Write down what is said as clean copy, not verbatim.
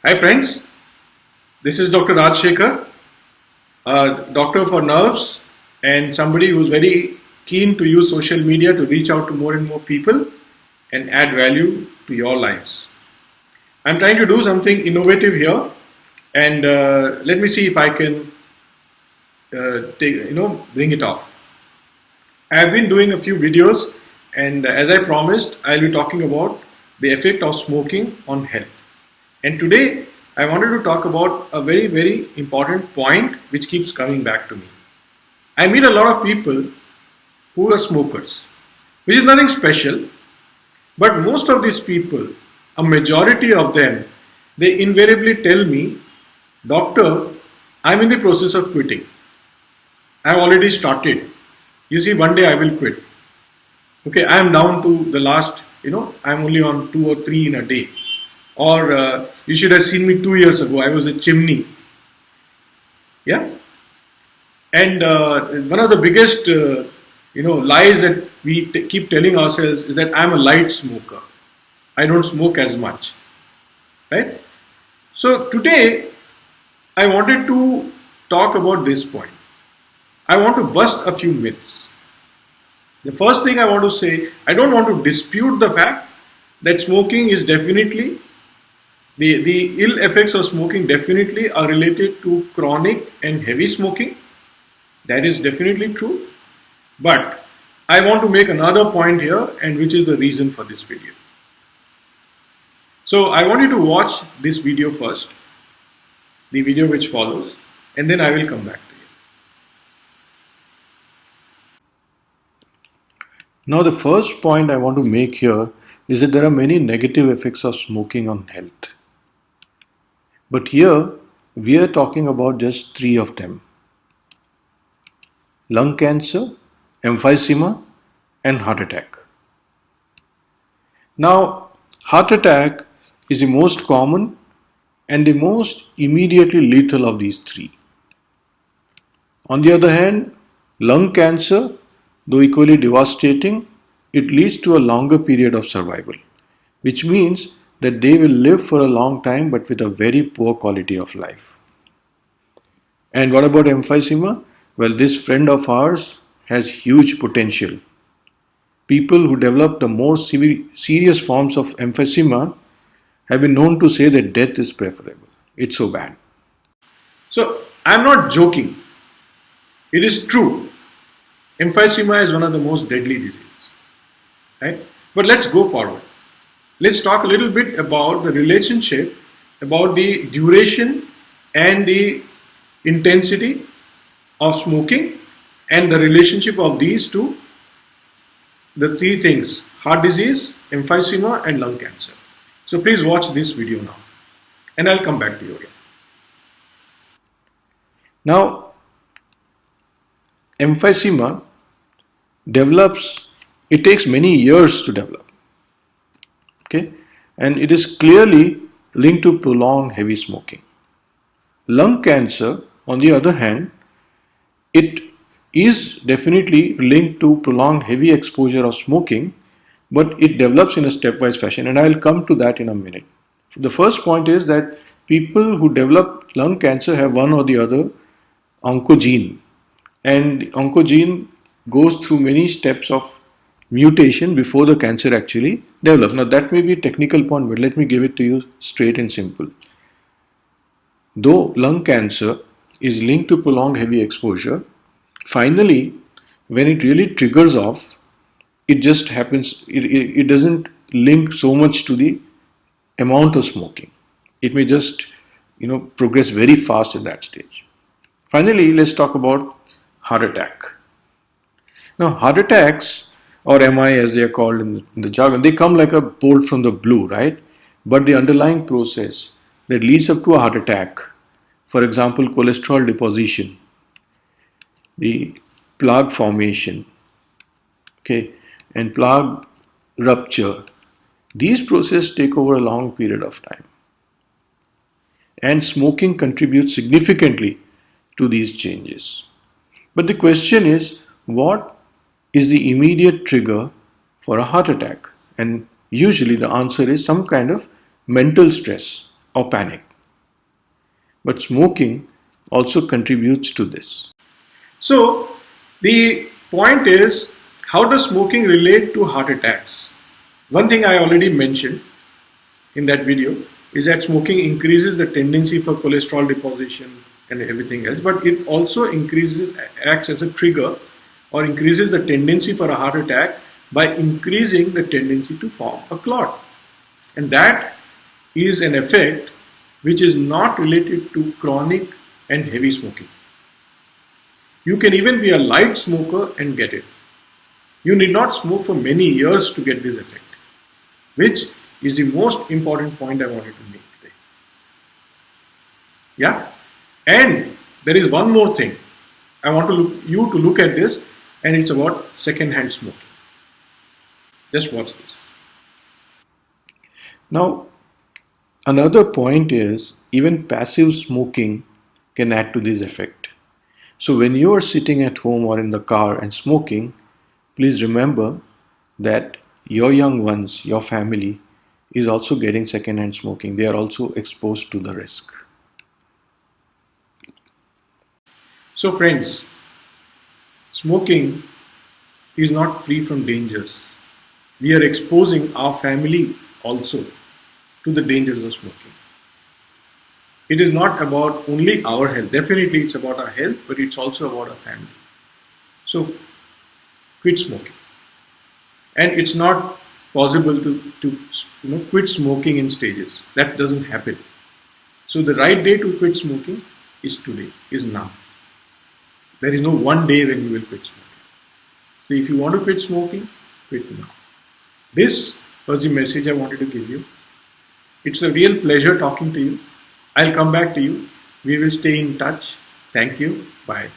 Hi friends, this is Dr. Raj Shekhar, a doctor for nerves and somebody who's very keen to use social media to reach out to more and more people and add value to your lives. I'm trying to do something innovative here and let me see if I can bring it off. I've been doing a few videos and as I promised, I'll be talking about the effect of smoking on health. And today I wanted to talk about a very, very important point which keeps coming back to me. I meet a lot of people who are smokers, which is nothing special, but most of these people, a majority of them, they invariably tell me, Doctor, I'm in the process of quitting. I've already started. You see, one day I will quit. Okay, I am down to the last, I'm only on 2 or 3 in a day. Or you should have seen me 2 years ago, I was a chimney. Yeah. And one of the biggest, lies that we keep telling ourselves is that I'm a light smoker. I don't smoke as much. Right? So today, I wanted to talk about this point. I want to bust a few myths. The first thing I want to say, I don't want to dispute the fact that smoking is definitely, the ill effects of smoking definitely are related to chronic and heavy smoking. That is definitely true. But I want to make another point here, and which is the reason for this video. So I want you to watch this video first, the video which follows, and then I will come back to you. Now the first point I want to make here is that there are many negative effects of smoking on health. But here we are talking about just 3 of them: lung cancer, emphysema, and heart attack. Now, heart attack is the most common and the most immediately lethal of these 3. On the other hand, lung cancer, though equally devastating, it leads to a longer period of survival, which means that they will live for a long time but with a very poor quality of life. And what about emphysema? Well, this friend of ours has huge potential. People who develop the more serious forms of emphysema have been known to say that death is preferable. It's so bad. So, I'm not joking. It is true. Emphysema is one of the most deadly diseases. Right? But let's go forward. Let's talk a little bit about the relationship, about the duration and the intensity of smoking and the relationship of these to the 3 things: heart disease, emphysema, and lung cancer. So please watch this video now and I'll come back to you again. Now, emphysema it takes many years to develop. Okay, and it is clearly linked to prolonged heavy smoking. Lung cancer, on the other hand, it is definitely linked to prolonged heavy exposure of smoking, but it develops in a stepwise fashion, and I'll come to that in a minute. The first point is that people who develop lung cancer have one or the other oncogene, and oncogene goes through many steps of mutation before the cancer actually develops. Now that may be a technical point, but let me give it to you straight and simple. Though lung cancer is linked to prolonged heavy exposure, finally when it really triggers off, it just happens, it doesn't link so much to the amount of smoking. It may just progress very fast at that stage. Finally, let's talk about heart attack. Now, heart attacks, or MI as they are called in the jargon, they come like a bolt from the blue, right? But the underlying process that leads up to a heart attack, for example, cholesterol deposition, the plaque formation, okay, and plaque rupture, these processes take over a long period of time. And smoking contributes significantly to these changes. But the question is, what is the immediate trigger for a heart attack? And usually the answer is some kind of mental stress or panic. but smoking also contributes to this. So the point is, how does smoking relate to heart attacks? One thing I already mentioned in that video is that smoking increases the tendency for cholesterol deposition and everything else, but it also acts as a trigger or increases the tendency for a heart attack by increasing the tendency to form a clot. And that is an effect which is not related to chronic and heavy smoking. You can even be a light smoker and get it. You need not smoke for many years to get this effect, which is the most important point I wanted to make today. Yeah? And there is one more thing. I want you to look at this, and it's about second-hand smoking. Just watch this. Now, another point is even passive smoking can add to this effect. So when you are sitting at home or in the car and smoking, please remember that your young ones, your family, is also getting secondhand smoking. They are also exposed to the risk. So friends, smoking is not free from dangers. We are exposing our family also to the dangers of smoking. It is not about only our health. Definitely it's about our health, but it's also about our family. So quit smoking. And it's not possible to quit smoking in stages. That doesn't happen. So the right day to quit smoking is today, is now. There is no one day when you will quit smoking. So if you want to quit smoking, quit now. This was the message I wanted to give you. It's a real pleasure talking to you. I'll come back to you. We will stay in touch. Thank you. Bye.